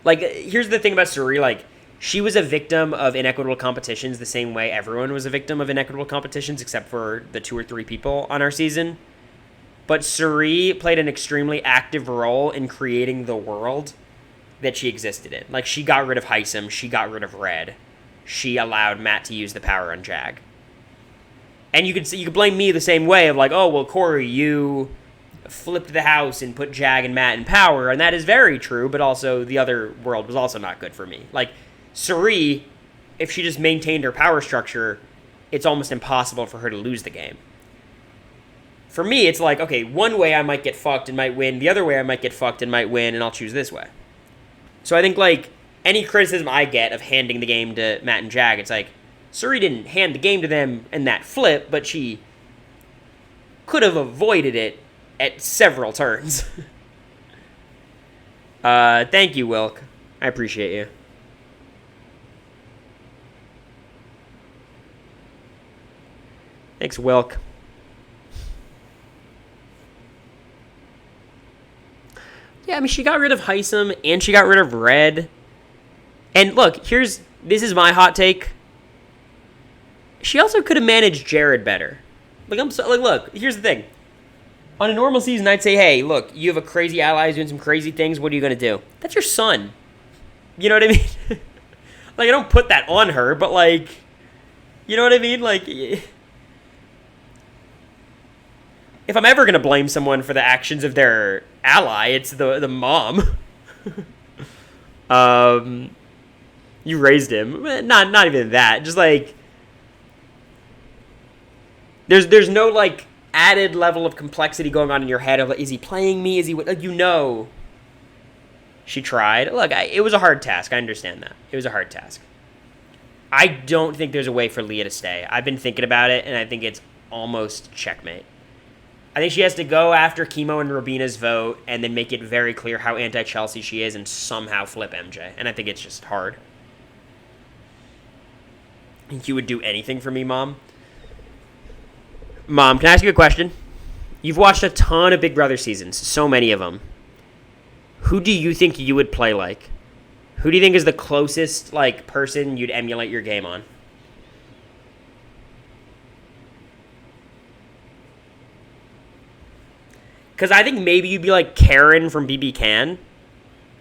Like, here's the thing about Cerie, like, she was a victim of inequitable competitions the same way everyone was a victim of inequitable competitions, except for the 2 or 3 people on our season. But Cerie played an extremely active role in creating the world that she existed in. Like, she got rid of Heisem, she got rid of Red. She allowed Matt to use the power on Jag. And you could blame me the same way of like, oh, well, Cory, you flipped the house and put Jag and Matt in power, and that is very true, but also the other world was also not good for me. Like, Cerie, if she just maintained her power structure, it's almost impossible for her to lose the game. For me, it's like, okay, one way I might get fucked and might win, the other way I might get fucked and might win, and I'll choose this way. So I think, like, any criticism I get of handing the game to Matt and Jag, it's like, Cerie didn't hand the game to them in that flip, but she could have avoided it at several turns. Thank you, Wilk. I appreciate you. Thanks, Wilk. Yeah, I mean, she got rid of Heisem, and she got rid of Red. And look, this is my hot take. She also could have managed Jared better. Look, here's the thing. On a normal season, I'd say, hey, look, you have a crazy ally who's doing some crazy things. What are you going to do? That's your son. You know what I mean? Like, I don't put that on her, but, like, you know what I mean? Like, if I'm ever going to blame someone for the actions of their ally, it's the mom. You raised him. Not even that. Just, like, there's no, like, added level of complexity going on in your head of, like, is he playing me? Is he, like, you know. She tried. Look, it was a hard task. I understand that. It was a hard task. I don't think there's a way for Leah to stay. I've been thinking about it, and I think it's almost checkmate. I think she has to go after Chemo and Robina's vote and then make it very clear how anti-Chelsie she is and somehow flip MJ. And I think it's just hard. I think you would do anything for me, Mom. Mom, can I ask you a question? You've watched a ton of Big Brother seasons, so many of them. Who do you think you would play like? Who do you think is the closest like person you'd emulate your game on? Because I think maybe you'd be like Karen from BB Can.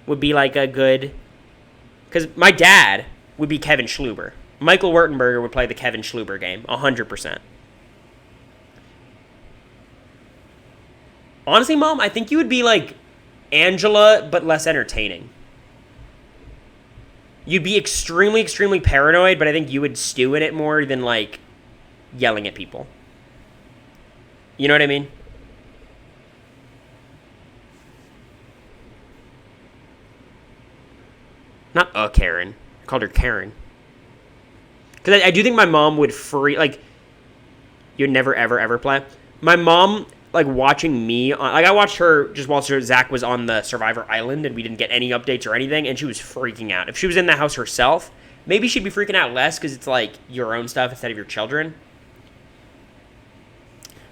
Would be like a good... Because my dad would be Kevin Schluber. Michael Wurtenberger would play the Kevin Schluber game, 100%. Honestly, Mom, I think you would be like Angela, but less entertaining. You'd be extremely, extremely paranoid, but I think you would stew in it more than like yelling at people. You know what I mean? Not a Karen. I called her Karen. Because I do think my mom would like, you'd never, ever, ever play. My mom, like, watching me, I watched her just while Zach was on the Survivor Island and we didn't get any updates or anything, and she was freaking out. If she was in the house herself, maybe she'd be freaking out less because it's, like, your own stuff instead of your children.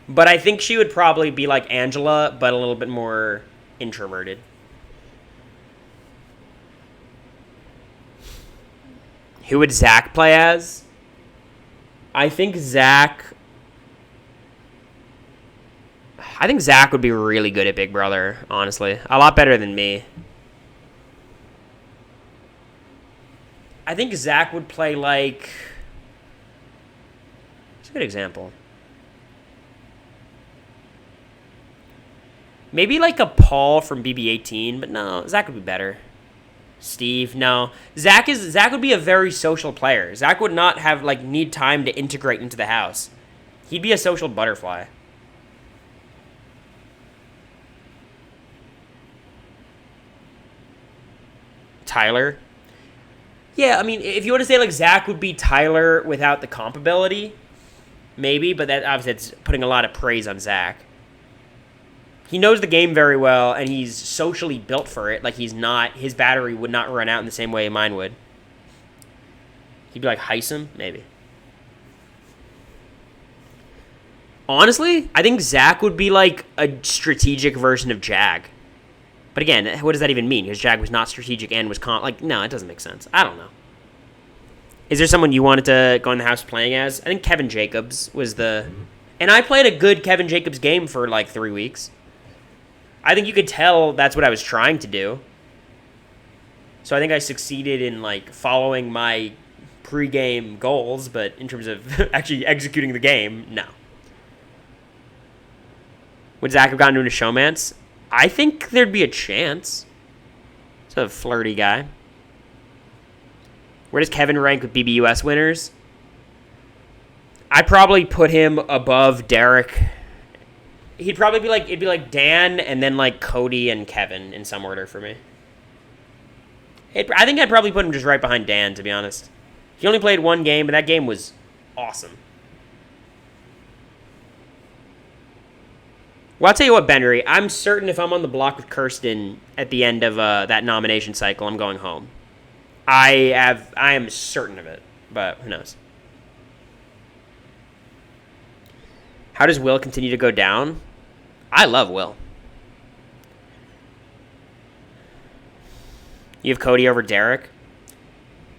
But I think she would probably be like Angela, but a little bit more introverted. Who would Zach play as? I think Zach would be really good at Big Brother, honestly. A lot better than me. I think Zach would play like... It's a good example. Maybe like a Paul from BB18, but no, Zach would be better. Steve, no. Zach would be a very social player. Zach would not have like need time to integrate into the house. He'd be a social butterfly. Tyler. Yeah, I mean, if you want to say like Zach would be Tyler without the comp ability, maybe, but that obviously it's putting a lot of praise on Zach. He knows the game very well, and he's socially built for it. Like, his battery would not run out in the same way mine would. He'd be like Heisem, maybe. Honestly, I think Zach would be like a strategic version of Jag. But again, what does that even mean? Because Jag was not strategic and was no, it doesn't make sense. I don't know. Is there someone you wanted to go in the house playing as? I think Kevin Jacobs was the... And I played a good Kevin Jacobs game for like 3 weeks. I think you could tell that's what I was trying to do. So I think I succeeded in like following my pre-game goals, but in terms of actually executing the game, no. Would Zach have gotten into a showmance? I think there'd be a chance. He's a flirty guy. Where does Kevin rank with BBUS winners? I'd probably put him above Derek. He'd probably be like, it'd be like Dan and then like Cody and Kevin in some order for me. I think I'd probably put him just right behind Dan, to be honest. He only played one game, but that game was awesome. Well, I'll tell you what, Benry, I'm certain if I'm on the block with Kirsten at the end of that nomination cycle, I'm going home. I am certain of it, but who knows? How does Will continue to go down? I love Will. You have Cody over Derek?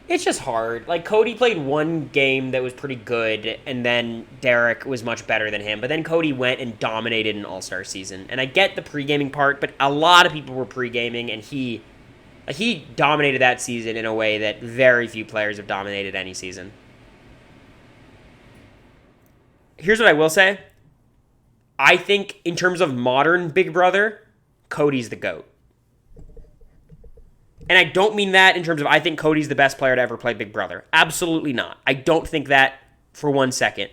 It's just hard. Like, Cody played one game that was pretty good, and then Derek was much better than him. But then Cody went and dominated an All-Star season. And I get the pre-gaming part, but a lot of people were pre-gaming, and he dominated that season in a way that very few players have dominated any season. Here's what I will say. I think in terms of modern Big Brother, Cody's the GOAT. And I don't mean that in terms of I think Cody's the best player to ever play Big Brother. Absolutely not. I don't think that for 1 second.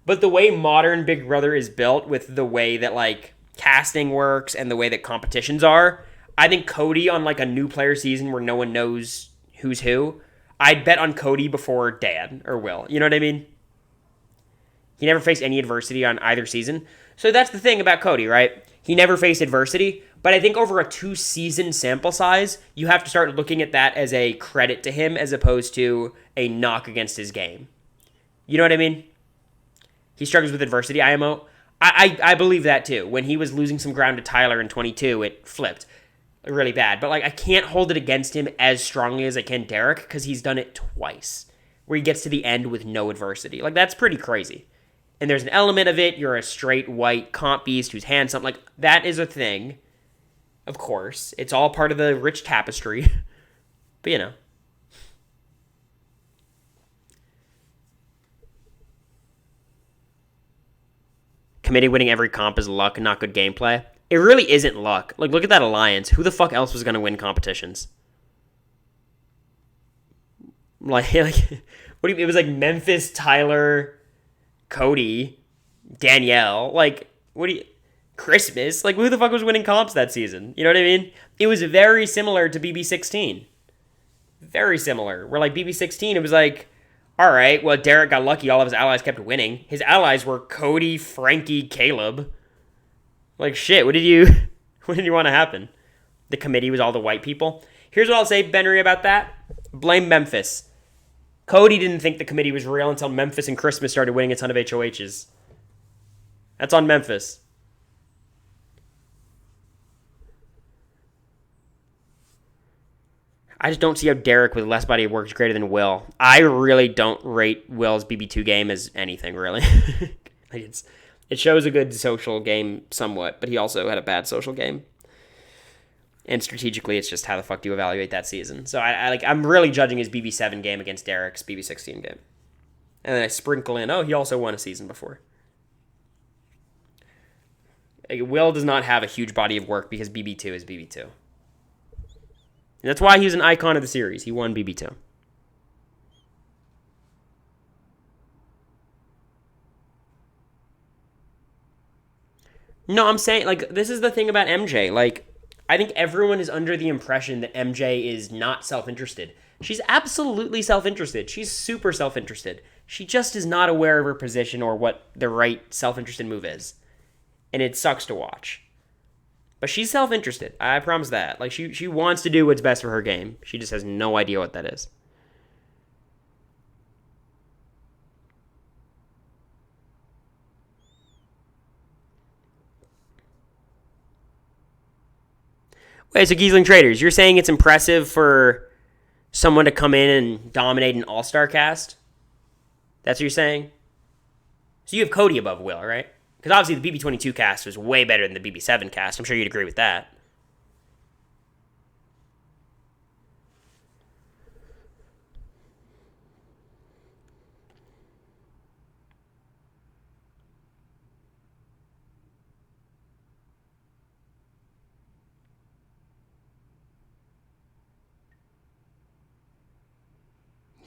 But the way modern Big Brother is built with the way that like casting works and the way that competitions are, I think Cody on like a new player season where no one knows who's who. I'd bet on Cody before Dan or Will. You know what I mean? He never faced any adversity on either season. So that's the thing about Cody, right? He never faced adversity, but I think over a 2-season sample size, you have to start looking at that as a credit to him as opposed to a knock against his game. You know what I mean? He struggles with adversity, IMO. I believe that too. When he was losing some ground to Tyler in 22, it flipped really bad. But like I can't hold it against him as strongly as I can Derek because he's done it twice, where he gets to the end with no adversity. Like that's pretty crazy. And there's an element of it. You're a straight white comp beast who's handsome. Like that is a thing. Of course, it's all part of the rich tapestry. But you know. Committee winning every comp is luck, not good gameplay. It really isn't luck. Like, look at that alliance. Who the fuck else was going to win competitions? Like, what do you? It was like Memphis, Tyler, Cody, Danielle. Like, what do you? Christmas. Like, who the fuck was winning comps that season? You know what I mean? It was very similar to BB16. Very similar. Where like BB16, it was like, all right, well, Derek got lucky. All of his allies kept winning. His allies were Cody, Frankie, Caleb. Like, shit, what did you want to happen? The committee was all the white people. Here's what I'll say, Benry, about that. Blame Memphis. Cody didn't think the committee was real until Memphis and Christmas started winning a ton of HOHs. That's on Memphis. I just don't see how Derek with less body of work is greater than Will. I really don't rate Will's BB2 game as anything, really. Like it shows a good social game somewhat, but he also had a bad social game. And strategically, it's just how the fuck do you evaluate that season? So I'm really judging his BB7 game against Derek's BB16 game. And then I sprinkle in, he also won a season before. Like, Will does not have a huge body of work because BB2 is BB2. And that's why he was an icon of the series. He won BB2. No, I'm saying, like, this is the thing about MJ. Like, I think everyone is under the impression that MJ is not self-interested. She's absolutely self-interested. She's super self-interested. She just is not aware of her position or what the right self-interested move is. And it sucks to watch. But she's self-interested. I promise that. Like, she wants to do what's best for her game. She just has no idea what that is. Wait, so Giesling Traders, you're saying it's impressive for someone to come in and dominate an all-star cast? That's what you're saying? So you have Cody above Will, right? Because obviously the BB22 cast was way better than the BB7 cast. I'm sure you'd agree with that.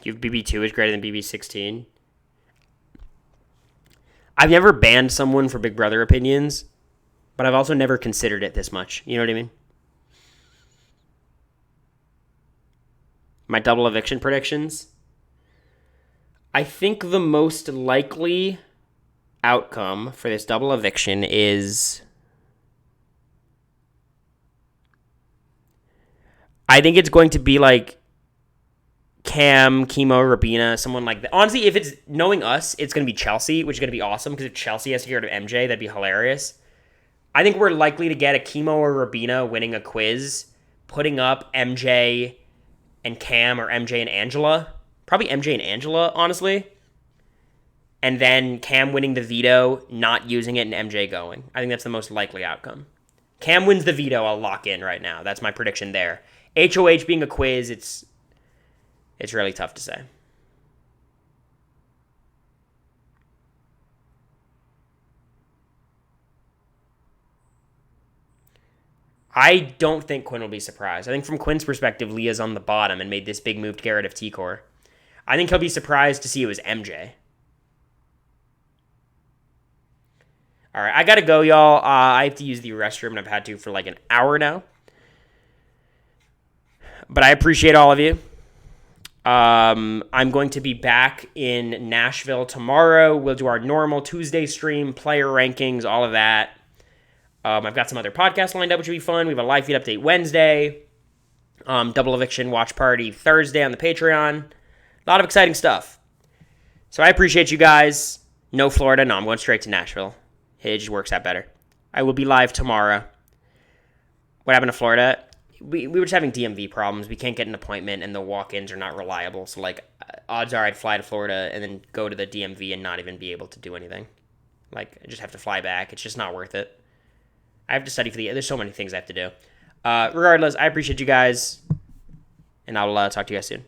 You have BB2 is greater than BB16. I've never banned someone for Big Brother opinions, but I've also never considered it this much. You know what I mean? My double eviction predictions. I think the most likely outcome for this double eviction is... I think it's going to be like Cam, Chemo, Rabina, someone like that. Honestly, if it's knowing us, it's going to be Chelsie, which is going to be awesome because if Chelsie has to get rid of MJ, that'd be hilarious. I think we're likely to get a Chemo or Rabina winning a quiz, putting up MJ and Cam or MJ and Angela. Probably MJ and Angela, honestly. And then Cam winning the veto, not using it, and MJ going. I think that's the most likely outcome. Cam wins the veto, I'll lock in right now. That's my prediction there. HOH being a quiz, it's really tough to say. I don't think Quinn will be surprised. I think from Quinn's perspective, Leah's on the bottom and made this big move to get rid of T-Core. I think he'll be surprised to see it was MJ. All right, I got to go, y'all. I have to use the restroom, and I've had to for like an hour now. But I appreciate all of you. I'm going to be back in Nashville tomorrow. We'll do our normal Tuesday stream, player rankings, all of that. I've got some other podcasts lined up, which will be fun. We have a live feed update Wednesday. Double eviction watch party Thursday on the Patreon. A lot of exciting stuff. So I appreciate you guys. No Florida. No, I'm going straight to Nashville. It just works out better. I will be live tomorrow. What happened to Florida? We were just having DMV problems. We can't get an appointment, and the walk-ins are not reliable. So, odds are I'd fly to Florida and then go to the DMV and not even be able to do anything. I just have to fly back. It's just not worth it. I have to study for there's so many things I have to do. Regardless, I appreciate you guys, and I'll talk to you guys soon.